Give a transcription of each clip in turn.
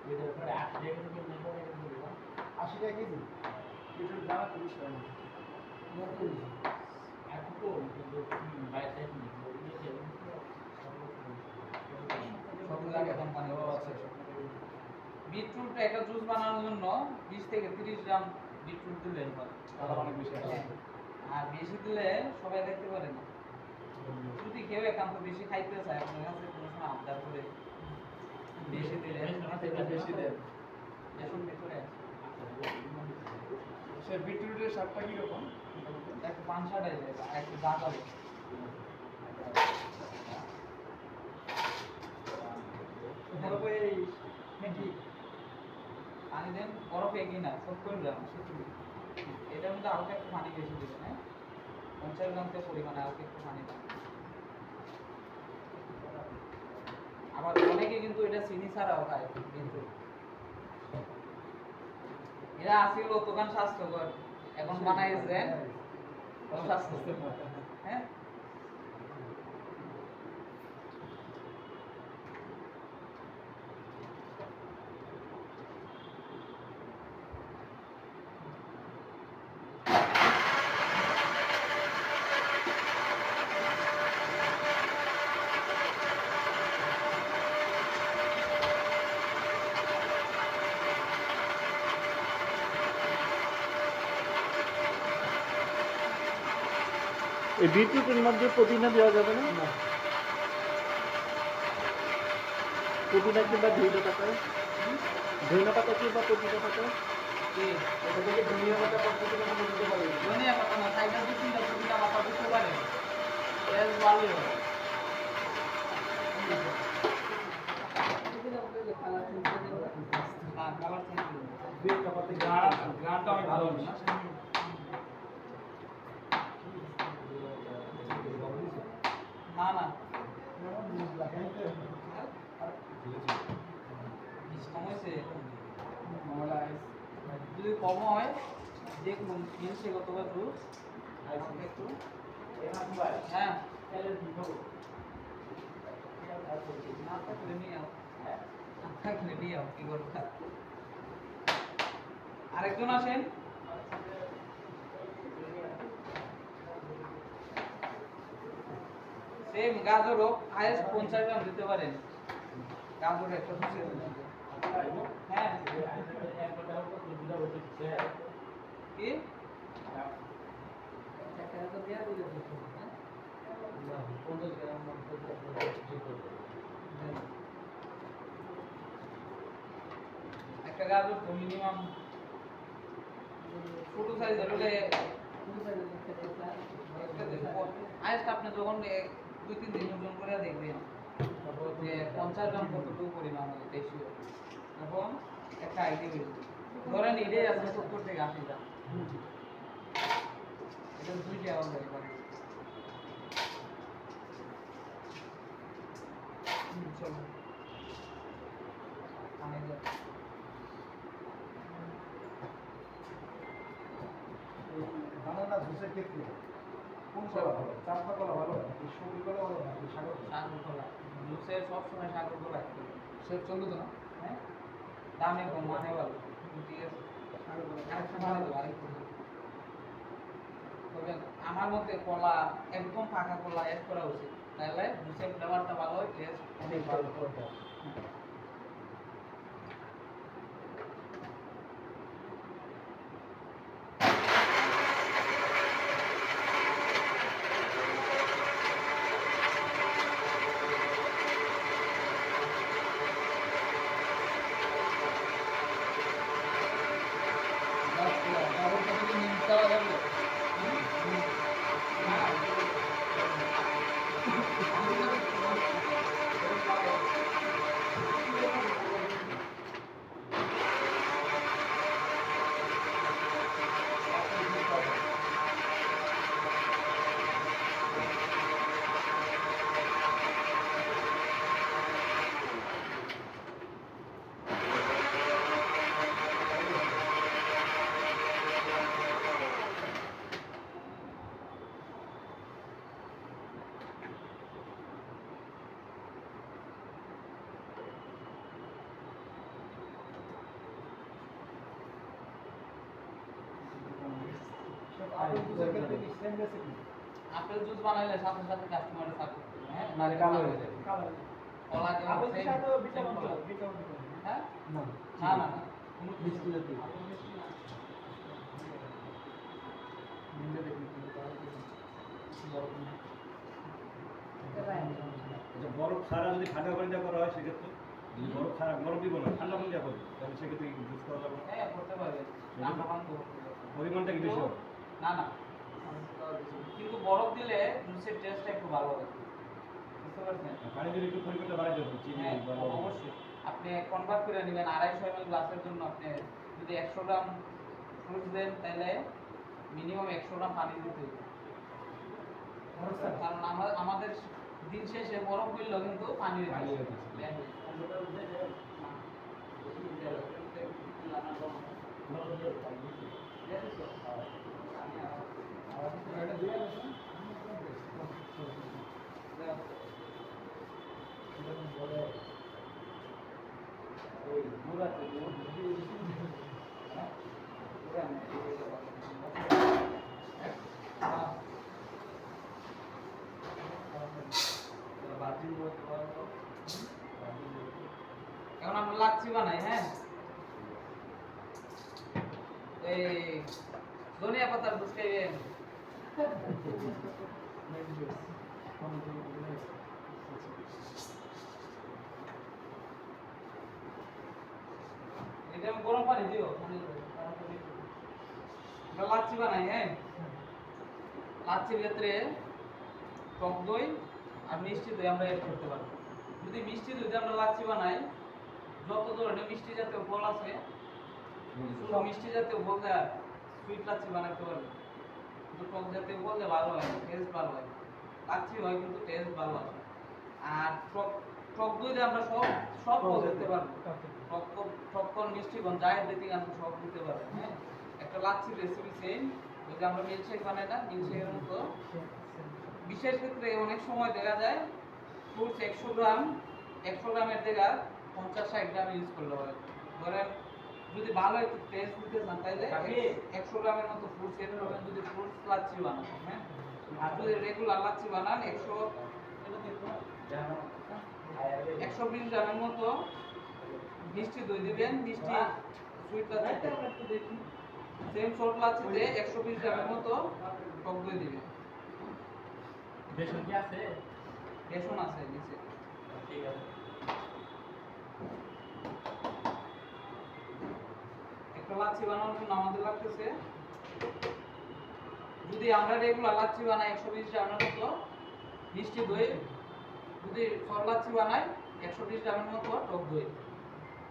80 টাকা কেজি এটার দাম 30 টাকা বিটরুট একটা জুস বানানোর জন্য 20 থেকে 30 গ্রাম বিটরুট দিলে হয়, অনেক বেশি আছে। আর বেশি দিলে সবাই দেখতে পারে না। যদি কেউ একান্ত বেশি খাইতে চায় আপনার কাছে কোনো সময় আবদার করে বেশি দিলে বেশি দেন। এখন ভিতরে সে বিটরুটের স্বাদটা কি রকম? একটু পানসা টাইপের একটু জাগালো। পানি দেন বরফ এগিয়ে না 70 গ্রাম। এটার মধ্যে হালকা একটু পানি বেশি দেবেন, হ্যাঁ 50 গ্রাম থেকে পরিমাণে হালকা একটু পানি দেন। আবার অনেকে কিন্তু এটা চিনি ছাড়াও খায়, কিন্তু এরা আসিল দোকান স্বাস্থ্যকর, এখন বানাইছে অস্বাস্থ্যকর। হ্যাঁ এই বিটরুটের মধ্যে পুদিনা দেওয়া যাবে না? পুদিনা কিংবা ধইনা পাতা, ধইনা পাতা কিংবা পুদিনা পাতা, কি এটা থেকে দুনিয়া পাতা পদ্ধতি না দিতে পারি। ধনিয়া পাতা না, সাইডে দু তিনটা পুদিনা পাতা দিতে পারে, এর ভালোই হয়। না কালার চেঞ্জ করবে দুই কাপাতে গ্রানটা অনেক ভালো হবে না? না না কম হয়েছে, যদি কম হয় দেখুন মিলছে কতবার জুস একটু। হ্যাঁ না থাকলে নিয়ে আও, না থাকলে নিয়ে আও, কি করবে। আরেকজন আসেন। সেম গাজরও হাইয়েস্ট 50 গ্রাম দিতে পারেন, গাজর একটা খুশি হ্যাঁ কি একটা গাজর তো মিনিমাম ছোট সাইজের হলে হাইয়েস্ট আপনি যখন 2-3 দিন ওজন করে দেখবেন যে 50 গ্রাম কতটুকু পরিমাণ হবে বেশি হবে, তখন একটা আইডিয়া হয়ে যাবে। ধরেন এটাই আছে 70 থেকে 80 গ্রাম, এটা 2 টাকা হতে পারে। চলো পানি দাও। বানানা জুসের ক্ষেত্রে কোন কলা ভালো? চাঁপা কলা ভালো নাকি সবুজ কলা ভালো নাকি সাগর কলা? সাগর কলা জুসের সবসময় সাগর কলা সে চলবে তো না? হ্যাঁ দামে কম মানে ভালো, ঠিক আছে আরেকটা ভালো দেবো আরেকটু। তবে আমার মতে কলা একদম পাকা কলা অ্যাড করা উচিত, তাহলে জুসের ফ্লেভারটা ভালো হয়, টেস্ট অনেক ভালো হয়। আপেল জুসের ক্ষেত্রে কি সেম রেসিপি? আপেল জুস বানাইলে সাথে সাথে কাস্টমারের সাপোর্ট করবে, হ্যাঁ, নাহলে কালো কালো হয়ে হয়ে যাবে। যাবে। কালো হয়ে যাবে। কলা যেমন আপেল same- সাথে same ভিটামিন কলা। ভিটামিন হ্যাঁ? না না, না, না। কোনো কিছু মিষ্টি না। জাতীয়। আপেল মিষ্টি না। নিলে দেখি কিন্তু তাহলে তো বড় কোনো আচ্ছা, বরফ ছাড়া যদি ঠান্ডা পানি দেওয়া করা হয় সেক্ষেত্রে যদি বরফ ছাড়া বরফ দিব না ঠান্ডা পানি দেওয়া করবে তাহলে সেক্ষেত্রে জুস করা যাবে না? হ্যাঁ, করতে পারবে। ঠান্ডা পানি তো করতে পারবে। পরিমাণটা কি বেশি হবে? না, না। কিন্তু বরফ দিলে জুসের টেস্টটা একটু ভালো হবে। বুঝতে পারছেন? আর পানি যদি একটু পরিমাণটা বাড়াই দেবো চিনি হ্যাঁ, বা লবণ। অবশ্যই। আপনি কনভার্ট করে নেবেন 250 ml গ্লাসের জন্য। আপনি যদি 100 গ্রাম ফ্রুটস দেন তাহলে মিনিমাম 100 গ্রাম পানি দিতে হবে। কারণ আমাদের দিন শেষে বরফ মিললেও কিন্তু পানি পানি দিতে দিতে হবে। এটা দিয়ে দেন এরকম বলে ওই গুড় আছে, গুড়। হ্যাঁ? গুড় আনে, হ্যাঁ। এখন আমরা লাচ্ছি বানাই, হ্যাঁ, এই ধনিয়া পাতার জুস খাইবেন? এটা আমি গরম পানি দিও, আমরা লাচ্ছি বানাই, হ্যাঁ। লাচ্ছির ক্ষেত্রে টক দই আর মিষ্টি দই আমরা এড করতে পারবো। যদি মিষ্টি দই দিয়ে আমরা লাচ্ছি বানাই, যত ধরনের মিষ্টি জাতীয় ফল আছে শুধু মিষ্টি জাতীয় ফল দেওয়া সুইট লাচ্ছি বানাতে পারবে। কিন্তু টক জাতীয় ফল দিয়ে ভালো হয়, টেস্ট ভালো হয়, লাচ্ছি হয় কিন্তু টেস্ট ভালো আসে। আর টক টক দই দিয়ে আমরা সব সব ফল দিতে পারবো। টক ফল মিষ্টি কোন যাই দিতে আমরা সব দিতে পারবো, হ্যাঁ। একটা লাচ্ছির রেসিপি সেম, ওই যে আমরা মিল্কশেক বানাই না, মিল্কশেকের মতো। বিশেষ ক্ষেত্রে অনেক সময় দেখা যায় ফ্রুটস 100 গ্রামের জায়গায় 50-60 গ্রাম ইউজ করলে হয়। ধরেন যদি ভালো একটু টেস্ট দিতে চান তাহলে 100 গ্রামের মতো ফ্রুটস এনে নেবেন যদি ফ্রুটস লাচ্ছি বানান, হ্যাঁ। আর যদি রেগুলার লাচ্ছি বানান 120 গ্রামের মতো মিষ্টি দই দিবেন। মিষ্টি সুইট লাচ্ছি সেম শর্ট লাচ্ছিতে 120 গ্রামের মতো টক দই দিবেন। বেসন কি আছে? বেসন আছে নিচে। ঠিক আছে। একটা লাচ্ছি বানানোর জন্য আমাদের লাগতেছে, যদি আমরা রেগুলার লাচ্ছি বানাই 120 গ্রামের মতো মিষ্টি দই, যদি সর লাচ্ছি বানাই 120 গ্রামের মতো টক দই।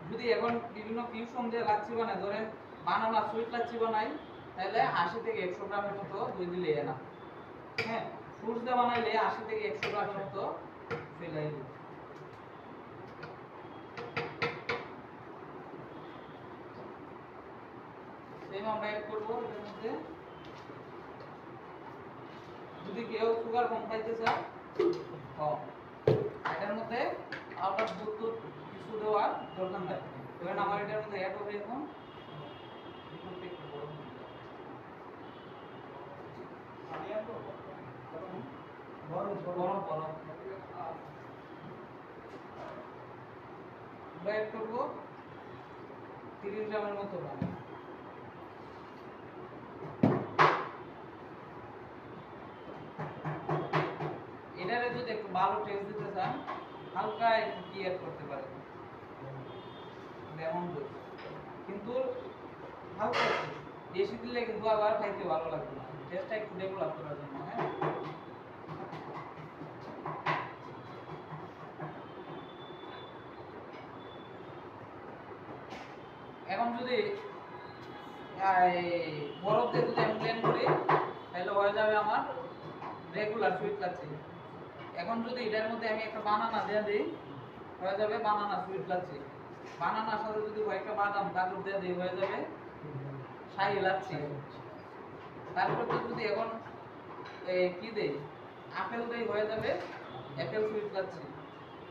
যদি এখন বিভিন্ন ফিউশন দিয়ে লাচ্ছি বানাই, ধরেন বানানা সুইট লাচ্ছি বানাই, তাহলে 80 থেকে 100 গ্রামের মতো দই দিলে না, হ্যাঁ। ফ্রুটস দিয়ে বানাইলে 80 থেকে 100 গ্রামের মতো ফেলাই দিই। সেম আমরা অ্যাড করব এর মধ্যে। যদি কেউ সুগার কম খাইতে চায় কম, এটার মধ্যে আবার দুধ কিছু দেওয়ার দরকার নাই। ধরেন আমার এটার মধ্যে অ্যাড হবে এখন বরফ গরম গরম অ্যাড করব 30 গ্রামের মতো পানি। এটারে যদি একটু ভালো টেস্ট দিতে চান হালকা একটু কি অ্যাড করতে পারেন, লেমন জুস। কিন্তু হালকা একটু, বেশি দিলে কিন্তু আবার খাইতে ভালো লাগবে না, টেস্টটা একটু ডেভেলপ করার জন্য, হ্যাঁ। এখন যদি বরফ দিয়ে যদি আমি ব্লেন্ড করি তাহলে হয়ে যাবে আমার রেগুলার সুইট লাচ্ছি। এখন যদি এটার মধ্যে আমি একটা বানানা দিয়ে দিই হয়ে যাবে বানানা সুইট লাচ্ছি। বানানার সাথে যদি কয়েকটা বাদাম কাজু দিয়ে দিই হয়ে যাবে শাহী লাচ্ছি। তারপরে তো যদি এখন কি দেই আপেল দেই হয়ে যাবে অ্যাপেল সুইট লাচ্ছি।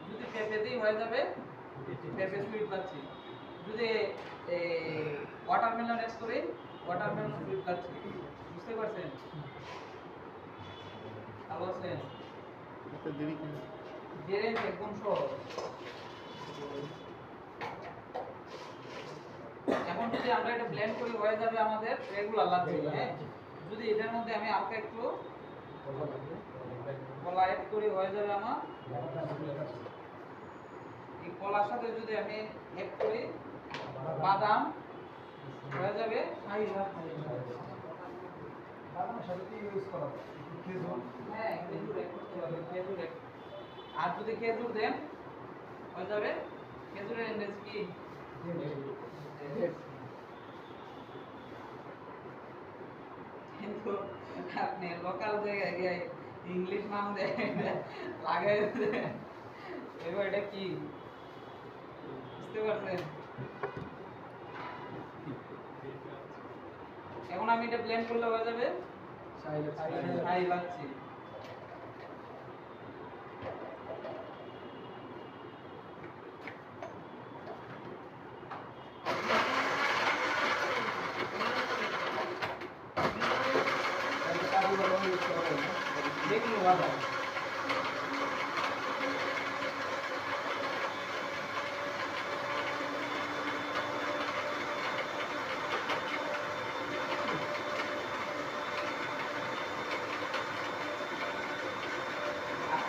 যদি পেঁপে দিই হয়ে যাবে পেঁপে সুইট লাচ্ছি। যদি ওয়াটারমেলন অ্যাড করি ওয়াটারমেলন ফ্রুট খাচ্ছি, বুঝতে পারছেন? ভালো আছেন? এত দেরি কেন? জেরে একদম সহজ। এখন যদি আমরা এটা ব্লেন্ড করি হয়ে যাবে আমাদের রেগুলার লাচ্ছি, হ্যাঁ? যদি এটার মধ্যে আমি হালকা একটু কলা অ্যাড করি হয়ে যাবে আমার এই কলার সাথে যদি আমি অ্যাড করি বাদাম হয়ে যাবে শাহী লাচ্ছি। বাদামের সাথে কি ইউজ করা যায়? একটু খেজুর, হ্যাঁ, খেজুর অ্যাড করতে পারবেন, খেজুর add। আর যদি খেজুর দেন হয়ে যাবে খেজুরের ইংরেজি কি? কিন্তু আপনি লোকাল জায়গায় গিয়ে ইংলিশ নাম দেয় লাগাই এবার এটা কি বুঝতে পারছেন? এখন আমি এটা ব্লেন্ড করলে হয়ে যাবে শাহী লাচ্ছি। তাহলে কাজু বাদাম ইউজ করা যায় না? দেখুন বাবা,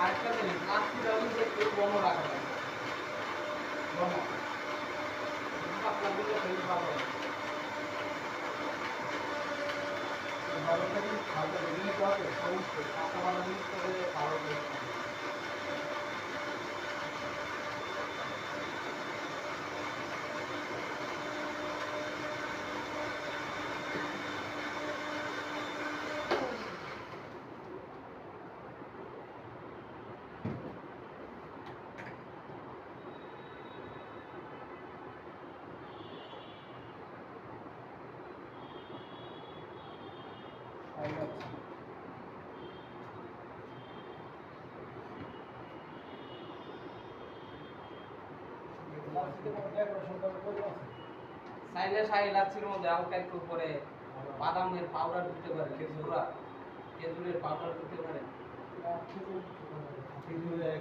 আরেকটা জিনিস লাচ্ছিটা কিন্তু একটু ঘন রাখা যায়, ঘন পাতলা দিলে বেশ ভালো হয়। বাদামটা কি হালকা ভেজে নিতে হবে? অবশ্যই কাঁচা বাদাম ইউজ করে ভালো taste হবে। শাহী লাচ্ছি। লাচ্ছিতে কোনো ডেকোরেশন করার প্রয়োজন আছে? চাইলে শাহী লাচ্ছির মধ্যে হালকা একটু করে বাদামের পাউডার দিতে পারে, খেজুরের পাউডার দিতে পারে। খেজুর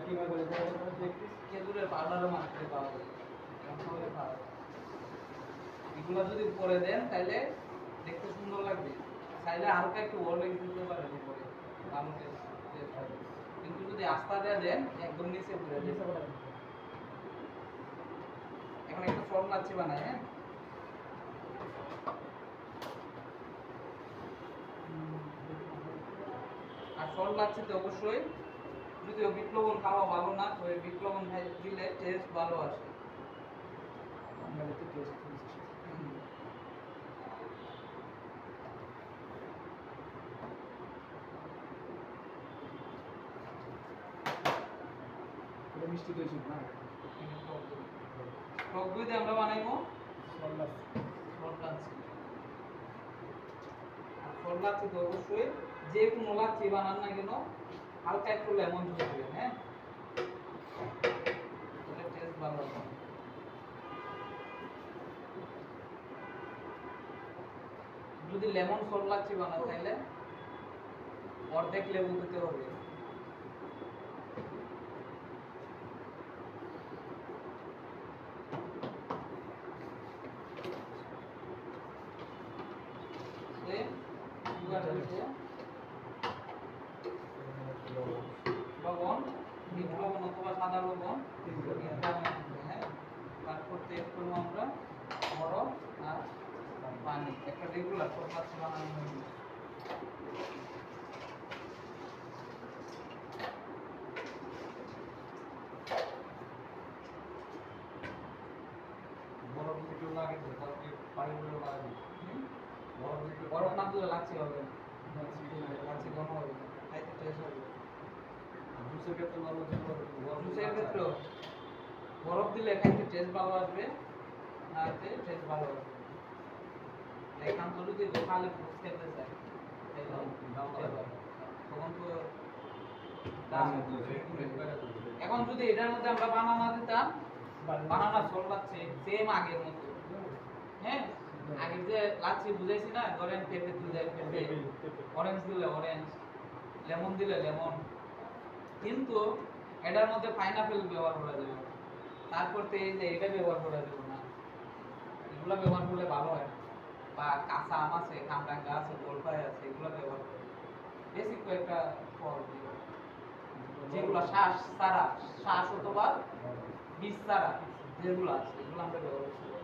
কিভাবে ডেকোরেশন করে দেখতে? খেজুরের পাউডারও মার্কেটে পাওয়া যায়, এমনভাবে পাওয়া যায়। এগুলো যদি করে দেন তাহলে দেখতে সুন্দর লাগবে। চাইলে হালকা একটু ওরলেক্স দিতে পারেন উপরে, ভালো taste হবে। কিন্তু যদি আস্তা দিয়ে দেন একদম নিচে পুরো এখন একটা ফর্ম লাচ্ছি বানায়, হ্যাঁ? আর ফল লাচ্ছিতে অবশ্যই যদিও বিট লবণ খাওয়া ভালো না, তো এই বিট লবণ দিলে টেস্ট ভালো আসে। আমরা একটু টেস্ট করি। এটা মিষ্টি দই সুপ না? টক দই দিয়ে আমরা বানাইবো ফল লাচ্ছি। ফল লাচ্ছি। আর ফল লাচ্ছিতে অবশ্যই যে কোনো লাচ্ছি বানান না কেন হালকা একটু লেমন জুস দিবেন, হ্যাঁ? তাহলে টেস্ট ভালো হবে। যদি লেমন ফল লাচ্ছি বানান তাহলে অর্ধেক লেবু দিতে হবে। সুগার দিতে লবণ, বিট লবণ অথবা সাদা লবণ, হ্যাঁ, তারপর টেস্ট করবো আমরা বরফ আর পানি। একটা রেগুলার ফল লাচ্ছি বানানো হয়ে গেছে। বরফ একটু লাগে তো, তারপরে পানি গুলো লাগে। বরফ না দিলে লাচ্ছি হবে না, লাচ্ছি লাচ্ছি ঘন হবে না, খাইতে টেস্ট হবে। জুসের ক্ষেত্রে ভালো যেগুলো জুসের ক্ষেত্রে বরফ দিলে খাইতে টেস্ট ভালো আসবে, না এতে টেস্ট ভালো আসবে। একান্ত যদি খালি ফ্রুটস খেতে চাই তাহলে তখন তো দাম। এখন যদি এটার মধ্যে আমরা বানানা দিতাম, বানানা সল লাগছে সেম আগের মতো, হ্যাঁ, আগে যে লাচ্ছি বুঝাইছি না, ধরেন পেঁপে দিলে পেঁপে, অরেঞ্জ দিলে অরেঞ্জ, লেমন দিলে লেমন, কিন্তু এটার মধ্যে পাইনাপেল ব্যবহার করা যাবে না। তারপর তো এই যে এটা ব্যবহার করা যাবে না, এগুলো ব্যবহার করলে ভালো হয় না। বা কাঁচা আম আছে, কামরাঙ্গা আছে, জলপাই আছে, এগুলো ব্যবহার করে বেসিক কয়েকটা ফল দিও, যেগুলো শ্বাস ছাড়া, শ্বাস অথবা বীজ ছাড়া যেগুলো আছে এগুলো আমরা ব্যবহার করতে পারি।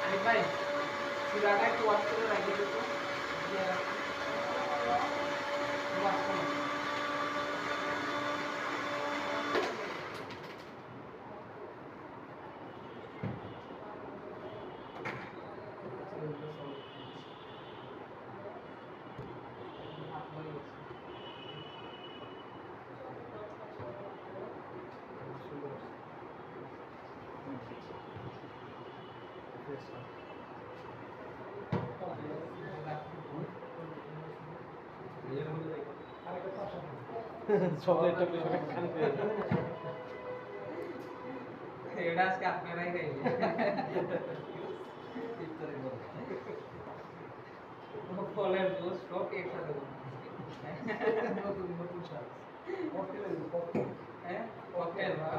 আরে ভাই, চুলাটা একটু ওয়াশ করে রাখি দিত, ওয়াশ করে। সবাই একটা পেছনে খান পেয়ে এটা আজকে আপনারাই খাইবেন। ফলের জুস সব একসাথে নতুন নতুন স্বাদ ককটেল ককটেল হ্যাঁ, ককটেল বা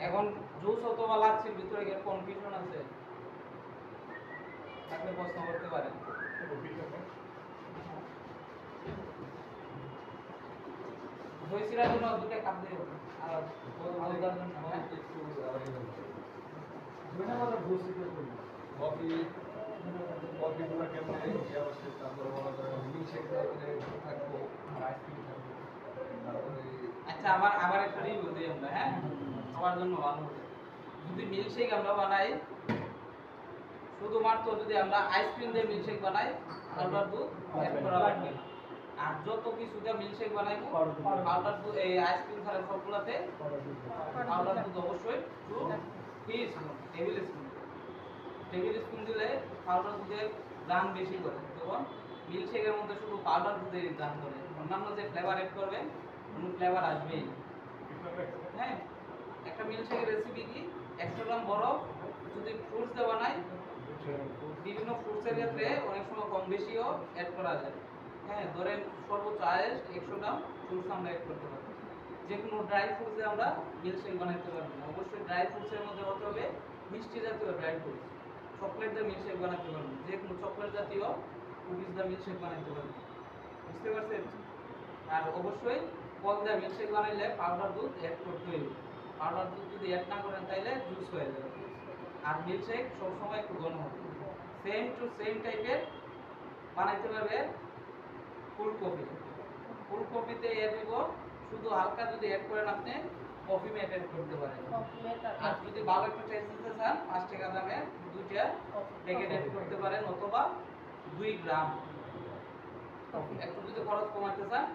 এখন জুস অথবা লাচ্ছির ভিতরে কি কনফিউশন আছে? আপনি প্রশ্ন করতে পারেন। দই চিরার জন্য দুটো কাপ দিও, আর আলাদার জন্য হ্যাঁ ধন্যবাদ ঘুষি করে কফিগুলো কেমন অবশ্যই, তারপরে মনে করেন মিল্কশেক থাকবো আর আইসক্রিম থাকবো, তারপরে আচ্ছা, আবার একটা রিভিউ দিই আমরা, হ্যাঁ সবার জন্য ভালো হবে। যদি মিল্কশেক আমরা বানাই, শুধুমাত্র যদি আমরা আইসক্রিম দিয়ে মিল্কশেক বানাই, পাউডার দুধ অ্যাড করা লাগবে না। আর যত কিছু দিয়ে মিল্কশেক বানাইবো, পাউডার দুধ এই আইসক্রিম ছাড়া সবগুলাতে পাউডার দুধ অবশ্যই 2 স্পুন, টেবিল স্পুন দিলে পাউডার দুধের দাম বেশি করে, তখন মিল্কশেকের মধ্যে শুধু পাউডার দুধের দাম করে, অন্যান্য যে ফ্লেভার এড করবেন কোনো ফ্লেভার আসবেই না। হ্যাঁ, একটা মিল্কশেকের রেসিপি কি, 100 গ্রাম বরফ যদি ফ্রুটস দিয়ে বানাই, বিভিন্ন ফ্রুটসের ক্ষেত্রে অনেক সময় কম বেশিও অ্যাড করা যায়। হ্যাঁ, ধরেন সর্বোচ্চ 100 গ্রাম ফ্রুটস আমরা অ্যাড করতে পারি। যে কোনো ড্রাই ফ্রুটস দিয়ে আমরা মিল্কশেক বানাতে পারবো না, অবশ্যই ড্রাই ফ্রুটসের মধ্যে হতে হবে মিষ্টি জাতীয় ড্রাই ফ্রুটস। চকলেট দিয়ে মিল্কশেক বানাতে পারবো, যে কোনো চকলেট জাতীয় কুকিজ দিয়ে মিল্কশেক বানাতে পারবো, বুঝতে পারছেন? আর অবশ্যই ফল দিয়ে মিল্কশেক বানাইলে পাউডার দুধ অ্যাড করতে হইবে। পাউডার দুধ যদি অ্যাড না করেন তাইলে জুস হয়ে যাবে। আর মিল্কশেক সবসময় একটু ঘন হবে। সেম টু সেম টাইপের বানাইতে পারবে ফুলকপি। ফুলকপিতে অ্যাড দিব, শুধু হালকা যদি অ্যাড করেন আপনি কফি মেট অ্যাড করতে পারেন। আর যদি ভালো একটা টেস্ট দিতে চান 5 টাকা দামের 2টা প্যাকেট অ্যাড করতে পারেন, অথবা 2 গ্রাম। একটু যদি খরচ কমাতে চান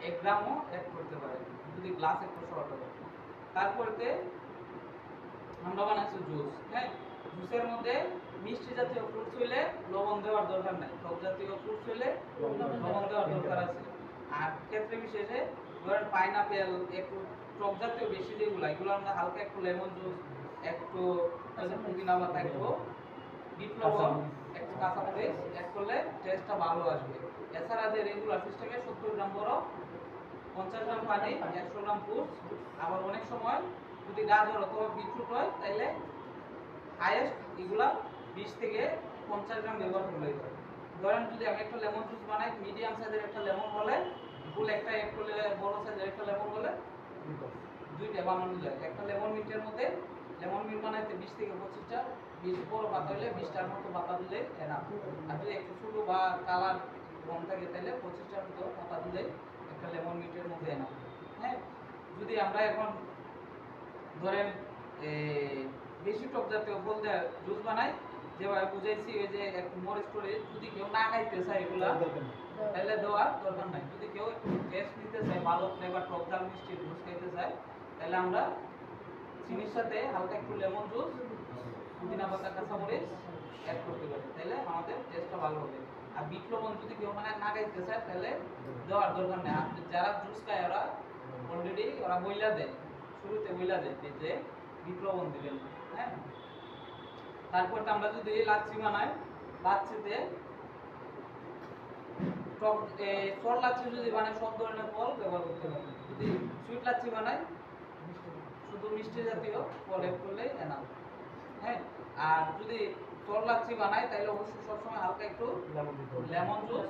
1 গ্রামও অ্যাড করতে পারেন, যদি গ্লাস একটু শর্ট হবে। তারপরে আমরা বানাচ্ছি জুস। হ্যাঁ, জুসের মধ্যে মিষ্টি জাতীয় ফ্রুটস হইলে লবণ দেওয়ার দরকার নাই, টক জাতীয় ফ্রুটস হইলে লবণ দেওয়ার দরকার আছে। আর ক্ষেত্রে বিশেষে ধরেন পাইনাপেল, একটু টক জাতীয় বেশি যেগুলো, এগুলো আমরা হালকা একটু লেমন জুস, একটু পুদিনা পাতা, একটু বিট লবণ, একটু কাঁচামরিচ অ্যাড করলে টেস্টটা ভালো আসবে। এছাড়া যে রেগুলার সিস্টেমে 70 গ্রাম বরফ, 50 গ্রাম পানি, 100 গ্রাম ফ্রুটস, আবার অনেক সময় যদি গাজর অথবা বিটরুট হয় তাইলে হাইয়েস্ট এগুলা 20 থেকে 50 গ্রাম ব্যবহার করলে হয়। ধরেন যদি আমি একটা লেমন জুস বানাই, মিডিয়াম সাইজের একটা লেমন হলে ফুল একটা অ্যাড করলে, বড় সাইজের একটা লেমন হলে 2টা বানানো যায়। একটা লেমন মিন্টের মধ্যে লেমন মিন্ট বানাইতে 20 থেকে 25টা, 20 বড় পাতা হলে 20টার মতো পাতা দিলে এনাফ। আর যদি একটু ছোটো বা কালার কম থাকে তাহলে 25টার মতো পাতা দিলে একটা লেমন মিন্টের মধ্যে এনাফ। হ্যাঁ, যদি আমরা এখন ধরেন বেশি টক জাতীয় ফল দিয়ে জুস বানাই, যেভাবে বুঝাইছি ওই যে একটু মরিচ করে যদি কেউ না খাইতে চায় এগুলা তাহলে দেওয়ার দরকার নাই। যদি কেউ একটু টেস্ট নিতে চায়, ভালো ফ্লেভার টক ঝাল মিষ্টি জুস খাইতে চায়, তাহলে আমরা চিনির সাথে হালকা একটু লেমন জুস, পুদিনা পাতা, কাঁচামরিচ অ্যাড করতে পারি, তাহলে আমাদের টেস্টটা ভালো হবে। আর বিট লবণ যদি কেউ মানে না খাইতে চায় তাহলে দেওয়ার দরকার নেই। আর যারা জুস খায় ওরা অলরেডি ওরা বইলা দেয়, শুরুতে বইলা দেয় যে বিট লবণ দিবেন। হ্যাঁ, তারপর আমরা যদি লাচ্ছি বানাই, লাচ্ছিতে টক ফল লাচ্ছি যদি বানাই সব ধরনের ফল ব্যবহার করতে পারি। যদি সুইট লাচ্ছি বানাই শুধু মিষ্টি জাতীয় ফল অ্যাড করলেই এনাফ। হ্যাঁ, আর যদি ফল লাচ্ছি বানাই তাহলে অবশ্যই সবসময় হালকা একটু লেমন জুস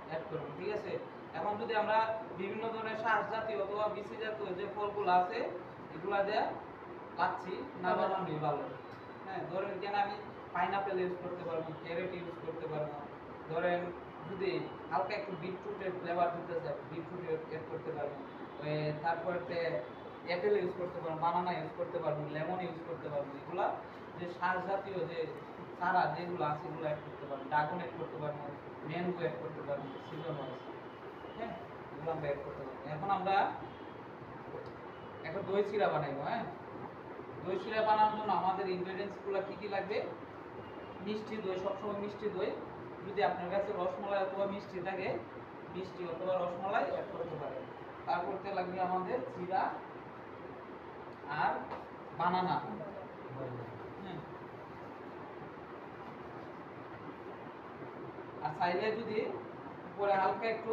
অ্যাড করবেন, ঠিক আছে। এখন যদি আমরা বিভিন্ন ধরনের শাঁস জাতীয় অথবা বিচি জাতীয় যে ফলগুলো আছে এগুলা দিয়ে লাচ্ছি না বানানোই ভালো। হ্যাঁ, ধরেন এখানে আমি পাইনাপেল ইউজ করতে পারবো, ক্যারেট ইউজ করতে পারবো। ধরেন যদি হালকা একটু বিটরুটের ফ্লেভার দিতে চাই, বিটরুট অ্যাড করতে পারবো। তারপরে অ্যাপেল ইউজ করতে পারবো, বানানা ইউজ করতে পারবো, লেমন ইউজ করতে পারবো। এগুলা যে শাঁস জাতীয় যে চারা যেগুলো আছে এগুলো অ্যাড করতে পারবো, ড্রাগন অ্যাড করতে পারবো, ম্যাঙ্গো অ্যাড করতে পারবো সিজন ওয়াইজ। হ্যাঁ, এগুলো আমরা অ্যাড করতে পারবো। এখন আমরা একটা দই চিরা বানাইবো। হ্যাঁ, দই চিরা বানানোর জন্য আমাদের ইনগ্রেডিয়েন্টসগুলো কি কি লাগবে? মিষ্টি দই, সবসময় মিষ্টি দই। যদি আপনার কাছে রসমালাই অথবা মিষ্টি থাকে, মিষ্টি অথবা রসমালাই অ্যাড করতে পারেন। তারপরতে লাগবে আমাদের চিরা আর বানানা। হুম, আর চাইলে যদি উপরে হালকা একটু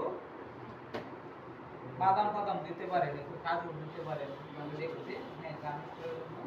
বাদাম টাদাম দিতে পারেন, একটু কাজু দিতে পারেন, মানে দেখতে হ্যাঁ গার্নিশ করার জন্য।